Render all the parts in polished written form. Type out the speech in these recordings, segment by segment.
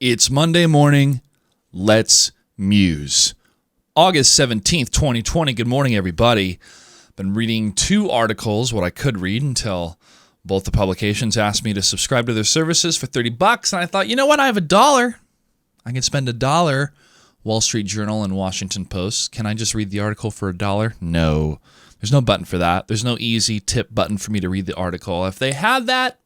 It's Monday morning. Let's muse. August 17th, 2020. Good morning, everybody. Been reading two articles, what I could read until both the publications asked me to subscribe to their services for $30. And I thought, you know what? I have $1. I can spend $1. Wall Street Journal and Washington Post. Can I just read the article for $1? No. There's no button for that. There's no easy tip button for me to read the article. If they had that,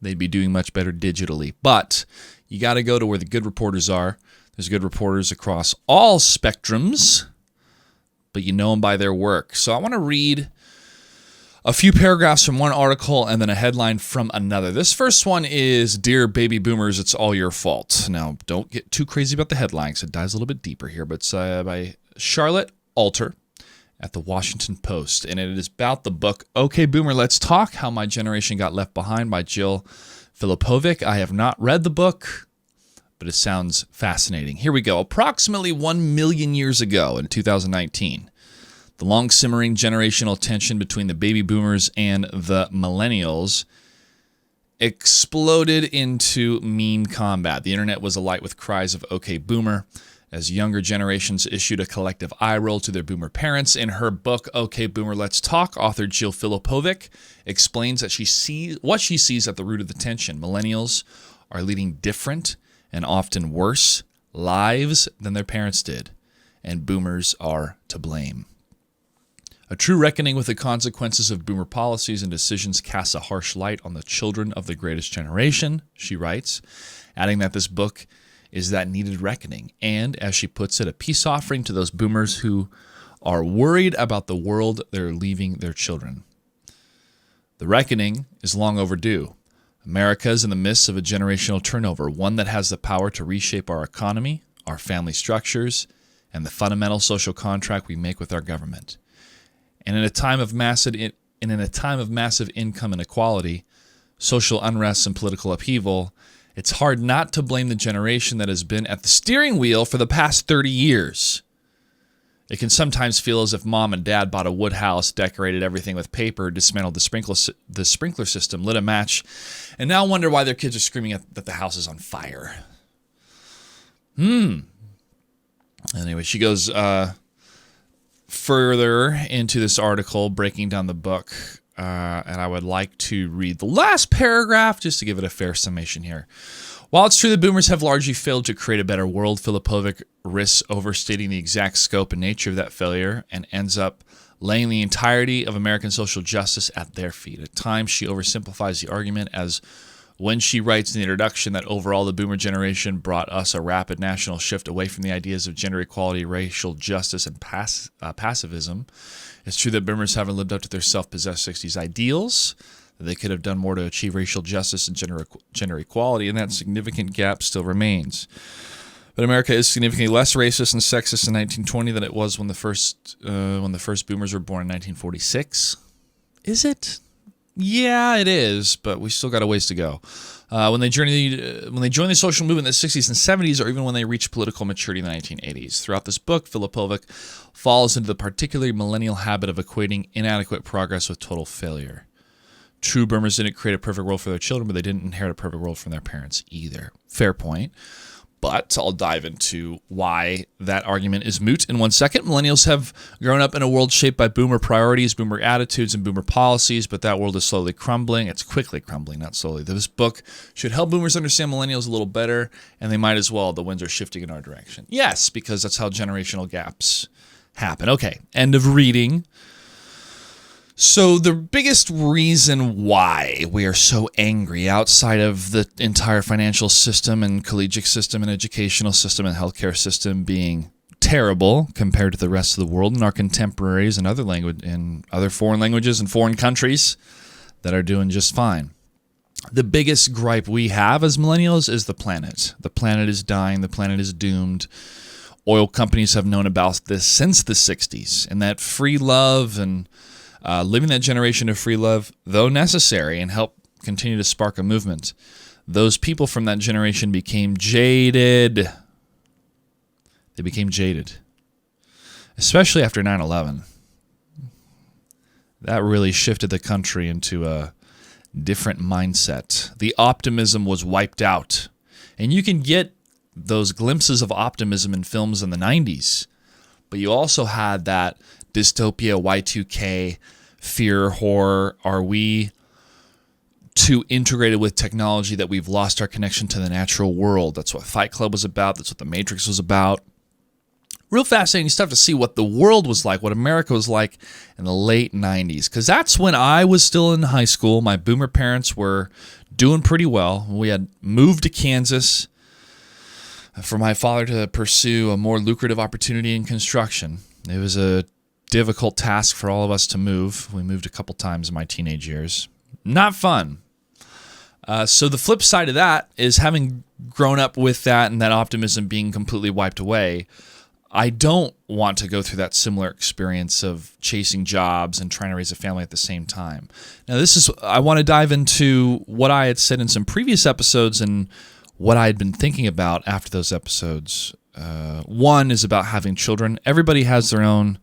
they'd be doing much better digitally. But you got to go to where the good reporters are. There's good reporters across all spectrums, but you know them by their work. So I want to read a few paragraphs from one article and then a headline from another. This first one is, Dear Baby Boomers, It's All Your Fault. Now, don't get too crazy about the headline because it dives a little bit deeper here, but it's by Charlotte Alter at the Washington Post, and it is about the book, Okay, Boomer, Let's Talk, How My Generation Got Left Behind by Jill Filipovic. I have not read the book, but it sounds fascinating. Here we go. Approximately 1 million years ago in 2019, the long-simmering generational tension between the baby boomers and the millennials exploded into meme combat. The internet was alight with cries of Okay, Boomer, as younger generations issued a collective eye roll to their boomer parents. In her book, Okay, Boomer, Let's Talk, author Jill Filipovic explains that what she sees at the root of the tension. Millennials are leading different and often worse lives than their parents did, and boomers are to blame. A true reckoning with the consequences of boomer policies and decisions casts a harsh light on the children of the greatest generation, she writes, adding that this book is that needed reckoning, and, as she puts it, a peace offering to those boomers who are worried about the world they're leaving their children. The reckoning is long overdue. America is in the midst of a generational turnover, one that has the power to reshape our economy, our family structures, and the fundamental social contract we make with our government. And in a time of massive income inequality, social unrest, and political upheaval, it's hard not to blame the generation that has been at the steering wheel for the past 30 years. It can sometimes feel as if mom and dad bought a wood house, decorated everything with paper, dismantled the sprinkler system, lit a match, and now wonder why their kids are screaming that the house is on fire. Anyway, she goes further into this article, breaking down the book, and I would like to read the last paragraph just to give it a fair summation here. While it's true that boomers have largely failed to create a better world, Filipovic risks overstating the exact scope and nature of that failure and ends up laying the entirety of American social justice at their feet. At times, she oversimplifies the argument, as when she writes in the introduction that overall the boomer generation brought us a rapid national shift away from the ideas of gender equality, racial justice, and pacifism. It's true that boomers haven't lived up to their self-possessed 60s ideals, that they could have done more to achieve racial justice and gender equality, and that significant gap still remains. But America is significantly less racist and sexist in 1920 than it was when the first boomers were born in 1946. Is it? Yeah, it is, but we still got a ways to go. When they joined the social movement in the 60s and 70s, or even when they reached political maturity in the 1980s. Throughout this book, Filipovic falls into the particularly millennial habit of equating inadequate progress with total failure. True boomers didn't create a perfect world for their children, but they didn't inherit a perfect world from their parents either. Fair point. But I'll dive into why that argument is moot in 1 second. Millennials have grown up in a world shaped by boomer priorities, boomer attitudes, and boomer policies, but that world is slowly crumbling. It's quickly crumbling, not slowly. This book should help boomers understand millennials a little better, and they might as well. The winds are shifting in our direction. Yes, because that's how generational gaps happen. Okay, end of reading. So the biggest reason why we are so angry, outside of the entire financial system and collegiate system and educational system and healthcare system being terrible compared to the rest of the world and our contemporaries in other foreign languages and foreign countries that are doing just fine. The biggest gripe we have as millennials is the planet. The planet is dying. The planet is doomed. Oil companies have known about this since the 60s, and that free love and living that generation of free love, though necessary, and help continue to spark a movement, those people from that generation became jaded. They became jaded, especially after 9/11. That really shifted the country into a different mindset. The optimism was wiped out, And you can get those glimpses of optimism in films in the 90s. But you also had that dystopia, Y2K, fear, horror. Are we too integrated with technology that we've lost our connection to the natural world? That's what Fight Club was about. That's what The Matrix was about. Real fascinating stuff to see what the world was like, what America was like in the late 90s. Because that's when I was still in high school. My boomer parents were doing pretty well. We had moved to Kansas for my father to pursue a more lucrative opportunity in construction. It was a difficult task for all of us to move. We moved a couple times in my teenage years. Not fun. So the flip side of that is, having grown up with that and that optimism being completely wiped away, I don't want to go through that similar experience of chasing jobs and trying to raise a family at the same time. Now, I want to dive into what I had said in some previous episodes and what I had been thinking about after those episodes. One is about having children. Everybody has their own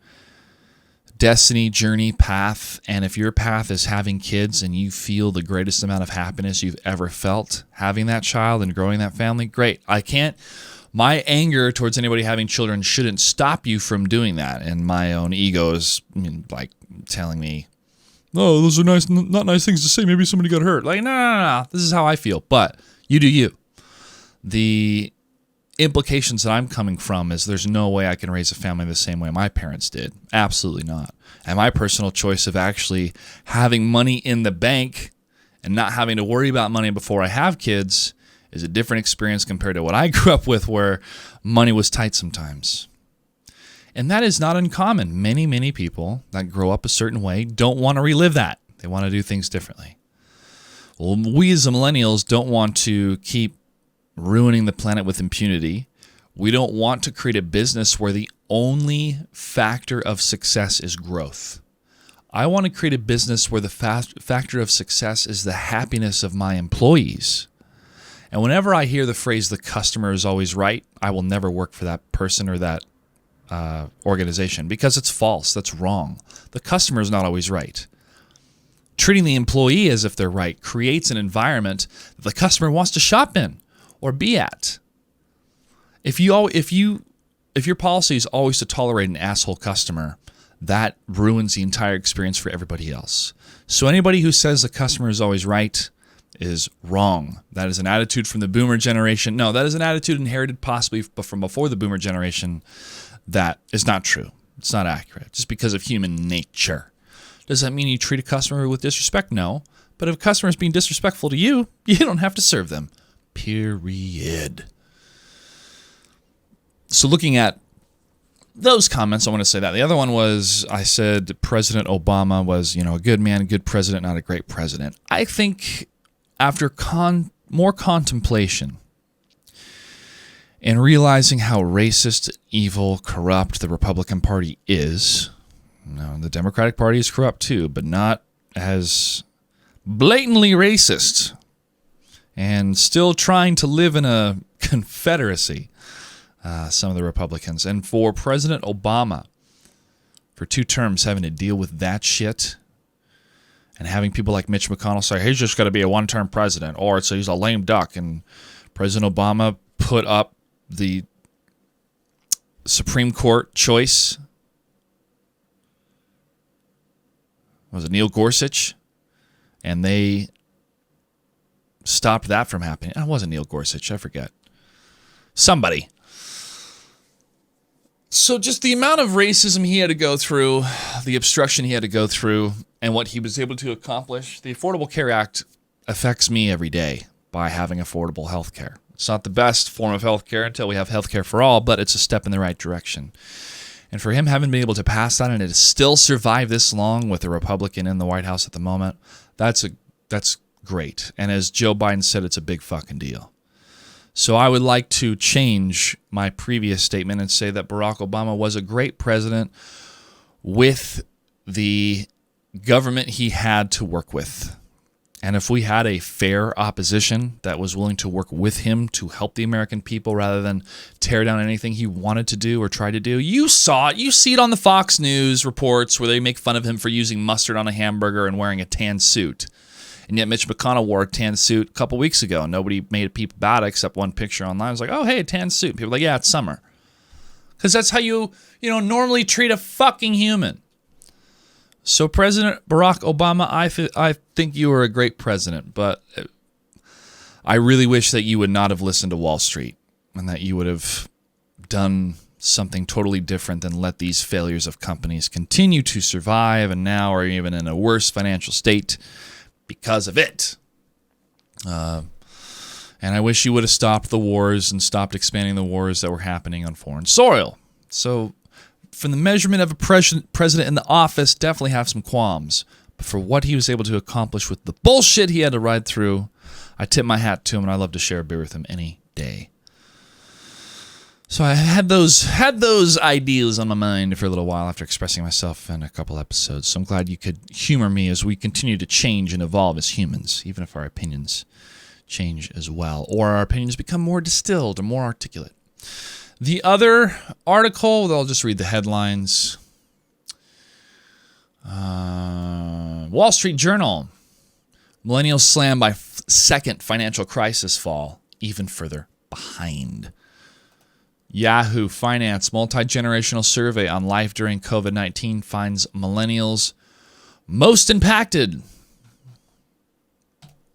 destiny, journey, path, and if your path is having kids and you feel the greatest amount of happiness you've ever felt having that child and growing that family, great. My anger towards anybody having children shouldn't stop you from doing that, and my own ego is like telling me, "Oh, those are not nice things to say. Maybe somebody got hurt." Like, no. This is how I feel, but you do you. The implications that I'm coming from is there's no way I can raise a family the same way my parents did. Absolutely not. And my personal choice of actually having money in the bank and not having to worry about money before I have kids is a different experience compared to what I grew up with, where money was tight sometimes. And that is not uncommon. Many, many people that grow up a certain way don't want to relive that. They want to do things differently. Well, we as millennials don't want to keep ruining the planet with impunity. We don't want to create a business where the only factor of success is growth. I want to create a business where the factor of success is the happiness of my employees. And whenever I hear the phrase, "the customer is always right," I will never work for that person or that organization, because it's false. That's wrong. The customer is not always right. Treating the employee as if they're right creates an environment that the customer wants to shop in or be at. If your policy is always to tolerate an asshole customer, that ruins the entire experience for everybody else. So anybody who says the customer is always right is wrong. That is an attitude from the boomer generation. No, that is an attitude inherited possibly from before the boomer generation. That is not true. It's not accurate. Just because of human nature. Does that mean you treat a customer with disrespect? No. But if a customer is being disrespectful to you, you don't have to serve them. Period. So looking at those comments, I want to say that. The other one was, I said President Obama was, a good man, a good president, not a great president. I think after more contemplation and realizing how racist, evil, corrupt the Republican Party is, the Democratic Party is corrupt too, but not as blatantly racist, and still trying to live in a confederacy, some of the Republicans. And for President Obama, for 2 terms, having to deal with that shit, and having people like Mitch McConnell say, he's just going to be a one-term president, or he's a lame duck. And President Obama put up the Supreme Court choice. Was it Neil Gorsuch? And they stopped that from happening. It wasn't Neil Gorsuch, I forget. Somebody. So just the amount of racism he had to go through, the obstruction he had to go through, and what he was able to accomplish. The Affordable Care Act affects me every day by having affordable health care. It's not the best form of health care until we have health care for all, but it's a step in the right direction. And for him having been able to pass that and to still survive this long with a Republican in the White House at the moment, that's great. And as Joe Biden said, it's a big fucking deal. So I would like to change my previous statement and say that Barack Obama was a great president with the government he had to work with. And if we had a fair opposition that was willing to work with him to help the American people rather than tear down anything he wanted to do or try to do, you saw it. You see it on the Fox News reports where they make fun of him for using mustard on a hamburger and wearing a tan suit. And yet Mitch McConnell wore a tan suit a couple weeks ago. Nobody made a peep about it except one picture online. It was like, oh, hey, a tan suit. People were like, yeah, it's summer. Because that's how you normally treat a fucking human. So President Barack Obama, I think you were a great president, but I really wish that you would not have listened to Wall Street and that you would have done something totally different than let these failures of companies continue to survive and now are even in a worse financial state because of it. And I wish you would have stopped the wars and stopped expanding the wars that were happening on foreign soil. So from the measurement of a president in the office, definitely have some qualms. But for what he was able to accomplish with the bullshit he had to ride through, I tip my hat to him, and I'd love to share a beer with him any day. So I had those ideas on my mind for a little while after expressing myself in a couple episodes. So I'm glad you could humor me as we continue to change and evolve as humans, even if our opinions change as well, or our opinions become more distilled or more articulate. The other article, I'll just read the headlines. Wall Street Journal. Millennials slammed by second financial crisis fall even further behind. Yahoo Finance multi-generational survey on life during COVID-19 finds millennials most impacted.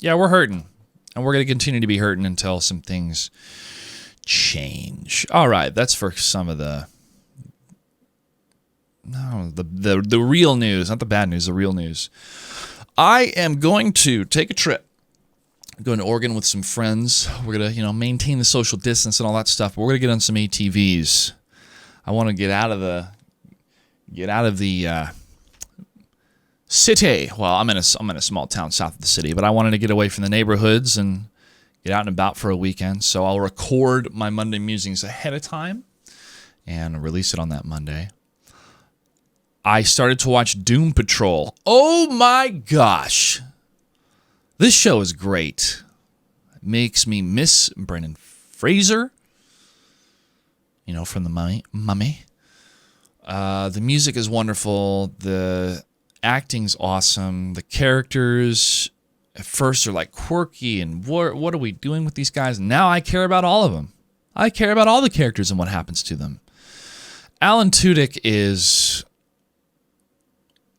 Yeah, we're hurting. And we're going to continue to be hurting until some things change. All right, that's for some of the real news, not the bad news, the real news. I am going to take a trip. I'm going to Oregon with some friends. We're going to, maintain the social distance and all that stuff. But we're going to get on some ATVs. I want to get out of the city. Well, I'm in a small town south of the city, but I wanted to get away from the neighborhoods and get out and about for a weekend. So I'll record my Monday musings ahead of time and release it on that Monday. I started to watch Doom Patrol. Oh my gosh. This show is great. It makes me miss Brendan Fraser, from the Mummy. The music is wonderful. The acting's awesome. The characters at first are like quirky and what are we doing with these guys? And now I care about all of them. I care about all the characters and what happens to them. Alan Tudyk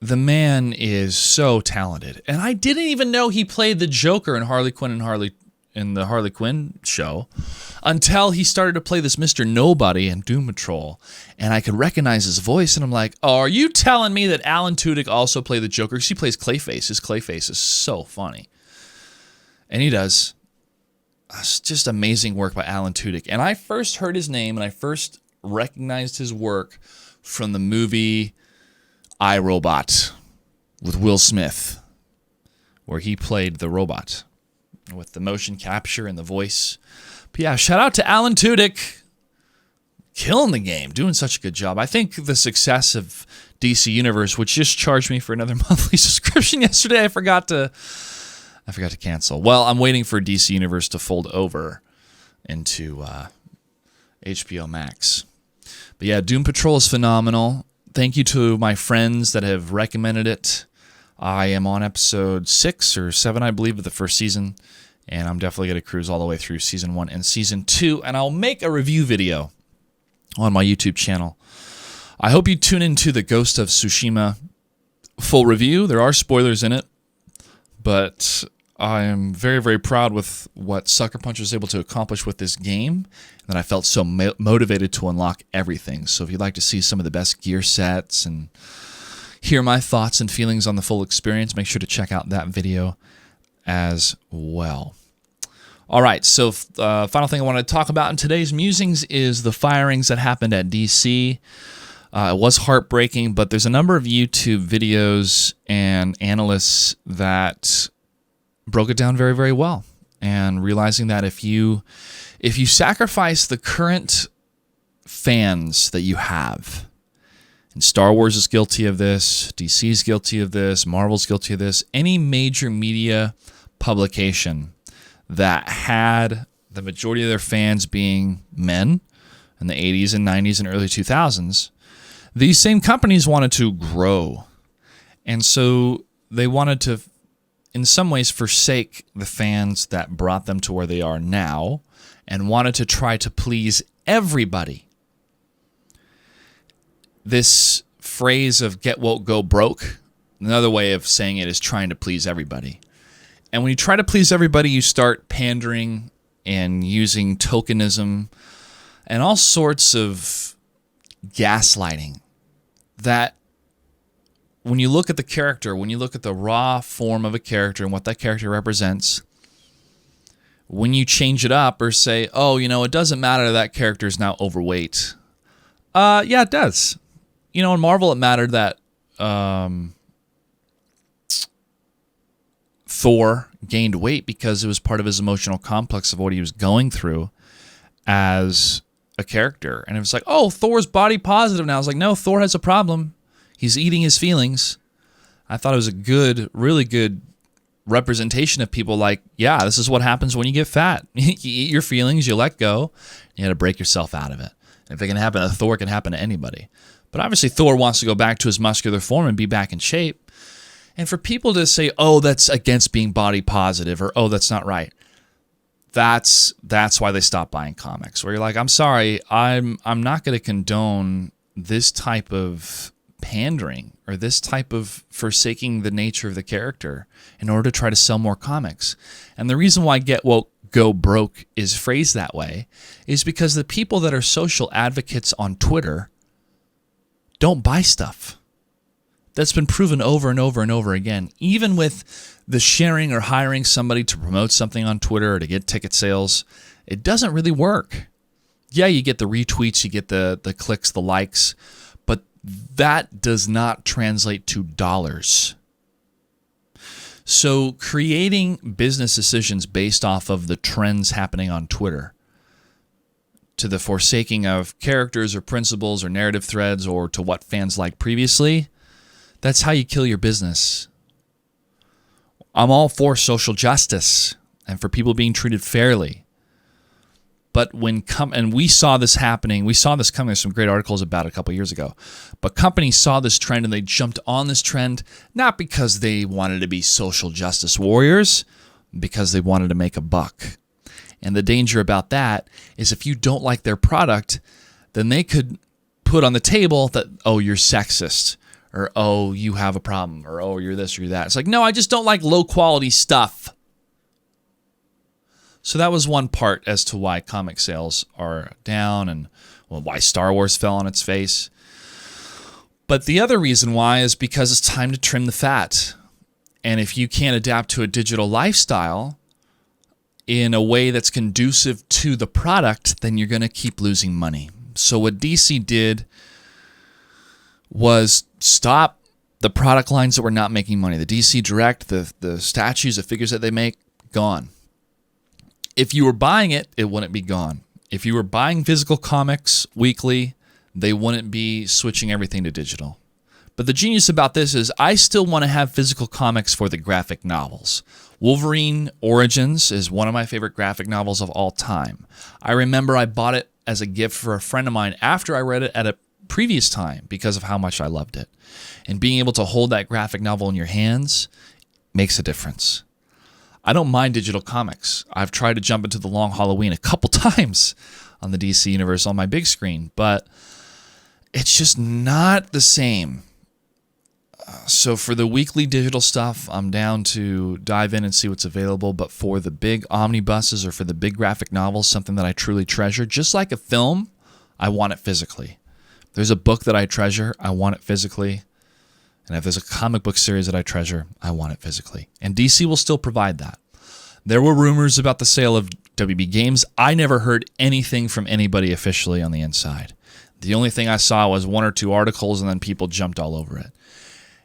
the man is so talented. And I didn't even know he played the Joker in Harley Quinn in the Harley Quinn show until he started to play this Mr. Nobody in Doom Patrol. And I could recognize his voice, and I'm like, oh, are you telling me that Alan Tudyk also played the Joker? Because he plays Clayface. His Clayface is so funny. And he does. It's just amazing work by Alan Tudyk. And I first heard his name, and I first recognized his work from the movie I, Robot with Will Smith, where he played the robot with the motion capture and the voice. But yeah, shout out to Alan Tudyk, killing the game, doing such a good job. I think the success of DC Universe, which just charged me for another monthly subscription yesterday, I forgot to cancel. Well, I'm waiting for DC Universe to fold over into HBO Max. But yeah, Doom Patrol is phenomenal. Thank you to my friends that have recommended it. I am on episode 6 or 7, I believe, of the first season, and I'm definitely going to cruise all the way through season 1 and season 2, and I'll make a review video on my YouTube channel. I hope you tune into the Ghost of Tsushima full review. There are spoilers in it, but I am very, very proud with what Sucker Punch was able to accomplish with this game, and that I felt so motivated to unlock everything. So if you'd like to see some of the best gear sets and hear my thoughts and feelings on the full experience, make sure to check out that video as well. All right, so final thing I want to talk about in today's musings is the firings that happened at DC. It was heartbreaking, but there's a number of YouTube videos and analysts that broke it down very, very well, and realizing that if you sacrifice the current fans that you have, and Star Wars is guilty of this, DC is guilty of this, Marvel's guilty of this, any major media publication that had the majority of their fans being men in the 80s and 90s and early 2000s, these same companies wanted to grow. And so they wanted to in some ways, forsake the fans that brought them to where they are now and wanted to try to please everybody. This phrase of get woke, go broke, another way of saying it is trying to please everybody. And when you try to please everybody, you start pandering and using tokenism and all sorts of gaslighting that when you look at the character, when you look at the raw form of a character and what that character represents, when you change it up or say, oh, it doesn't matter that character is now overweight. Yeah, it does. In Marvel, it mattered that Thor gained weight because it was part of his emotional complex of what he was going through as a character. And it was like, oh, Thor's body positive now. I was like, no, Thor has a problem. He's eating his feelings. I thought it was a really good representation of people like, yeah, this is what happens when you get fat. You eat your feelings, you let go, you got to break yourself out of it. And if it can happen to Thor, it can happen to anybody. But obviously Thor wants to go back to his muscular form and be back in shape. And for people to say, oh, that's against being body positive, or oh, that's not right, that's why they stop buying comics. Where you're like, I'm sorry, I'm not going to condone this type of pandering or this type of forsaking the nature of the character in order to try to sell more comics. And the reason why get woke, go broke is phrased that way is because the people that are social advocates on Twitter don't buy stuff. That's been proven over and over and over again. Even with the sharing or hiring somebody to promote something on Twitter or to get ticket sales, it doesn't really work. Yeah, you get the retweets, you get the clicks, the likes, but that does not translate to dollars. So creating business decisions based off of the trends happening on Twitter, to the forsaking of characters or principles or narrative threads or to what fans liked previously, that's how you kill your business. I'm all for social justice and for people being treated fairly. But and we saw this happening, we saw this coming, there's some great articles about it a couple years ago, but companies saw this trend and they jumped on this trend, not because they wanted to be social justice warriors, because they wanted to make a buck. And the danger about that is if you don't like their product, then they could put on the table that, oh, you're sexist, or oh, you have a problem, or oh, you're this or you're that. It's like, no, I just don't like low quality stuff. So that was one part as to why comic sales are down and why Star Wars fell on its face. But the other reason why is because it's time to trim the fat. And if you can't adapt to a digital lifestyle in a way that's conducive to the product, then you're going to keep losing money. So what DC did was stop the product lines that were not making money. The DC Direct, the statues, the figures that they make, gone. If you were buying it, it wouldn't be gone. If you were buying physical comics weekly, they wouldn't be switching everything to digital. But the genius about this is I still want to have physical comics for the graphic novels. Wolverine Origins is one of my favorite graphic novels of all time. I remember I bought it as a gift for a friend of mine after I read it at a previous time because of how much I loved it. And being able to hold that graphic novel in your hands makes a difference. I don't mind digital comics. I've tried to jump into the Long Halloween a couple times on the DC Universe on my big screen, but it's just not the same. So for the weekly digital stuff, I'm down to dive in and see what's available, but for the big omnibuses or for the big graphic novels, something that I truly treasure, just like a film, I want it physically. If there's a book that I treasure, I want it physically. And if there's a comic book series that I treasure, I want it physically. And DC will still provide that. There were rumors about the sale of WB Games. I never heard anything from anybody officially on the inside. The only thing I saw was one or two articles, and then people jumped all over it.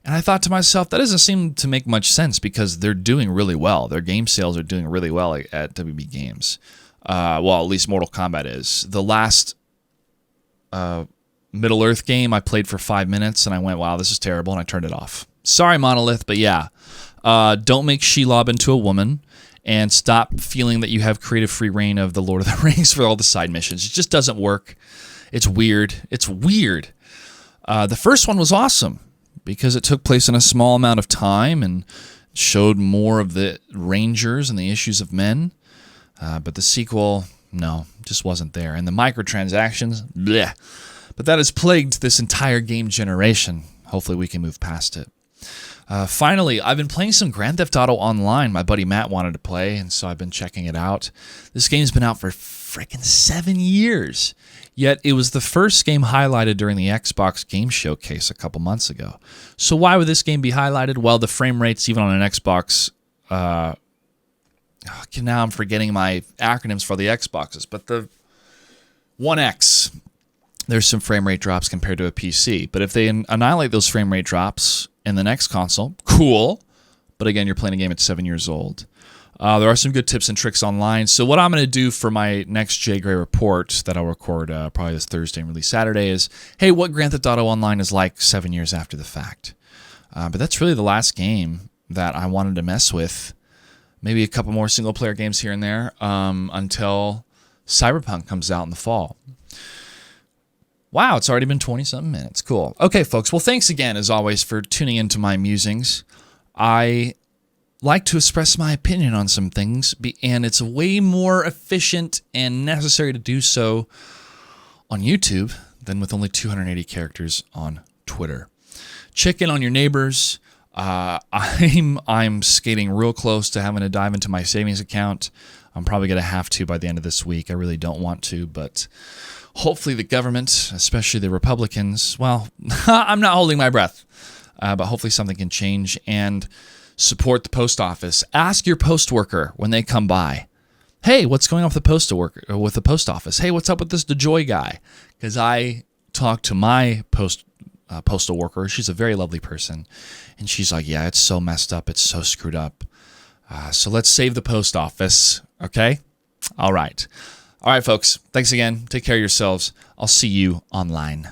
And I thought to myself, that doesn't seem to make much sense because they're doing really well. Their game sales are doing really well at WB Games. Well, at least Mortal Kombat is. The last Middle-earth game I played for 5 minutes, and I went, wow, this is terrible, and I turned it off. Sorry, Monolith, but yeah. Don't make Shelob into a woman, and stop feeling that you have creative free reign of the Lord of the Rings for all the side missions. It just doesn't work. It's weird. It's weird. The first one was awesome because it took place in a small amount of time, and showed more of the Rangers and the issues of men. But the sequel, no, just wasn't there. And the microtransactions, bleh. But that has plagued this entire game generation. Hopefully we can move past it. Finally, I've been playing some Grand Theft Auto Online. My buddy Matt wanted to play, and so I've been checking it out. This game's been out for freaking 7 years. Yet it was the first game highlighted during the Xbox Game Showcase a couple months ago. So why would this game be highlighted? Well, the frame rates, even on an Xbox... now I'm forgetting my acronyms for the Xboxes, but the One X, there's some frame rate drops compared to a PC. But if they annihilate those frame rate drops in the next console, cool. But again, you're playing a game at 7 years old. There are some good tips and tricks online. So what I'm going to do for my next J.Gray report that I'll record probably this Thursday and release Saturday is, hey, what Grand Theft Auto Online is like 7 years after the fact. But that's really the last game that I wanted to mess with. Maybe a couple more single-player games here and there until Cyberpunk comes out in the fall. Wow, it's already been 20-something minutes. Cool. Okay, folks. Well, thanks again, as always, for tuning into my musings. I like to express my opinion on some things, and it's way more efficient and necessary to do so on YouTube than with only 280 characters on Twitter. Check in on your neighbors. I'm skating real close to having to dive into my savings account. I'm probably going to have to by the end of this week. I really don't want to, but hopefully the government, especially the Republicans, well, I'm not holding my breath, but hopefully something can change. And support the post office. Ask your post worker when they come by, hey, what's going on with the post office? Hey, what's up with this DeJoy guy? Because I talked to my postal worker. She's a very lovely person. And she's like, yeah, it's so messed up. It's so screwed up. So let's save the post office. Okay? All right. All right, folks. Thanks again. Take care of yourselves. I'll see you online.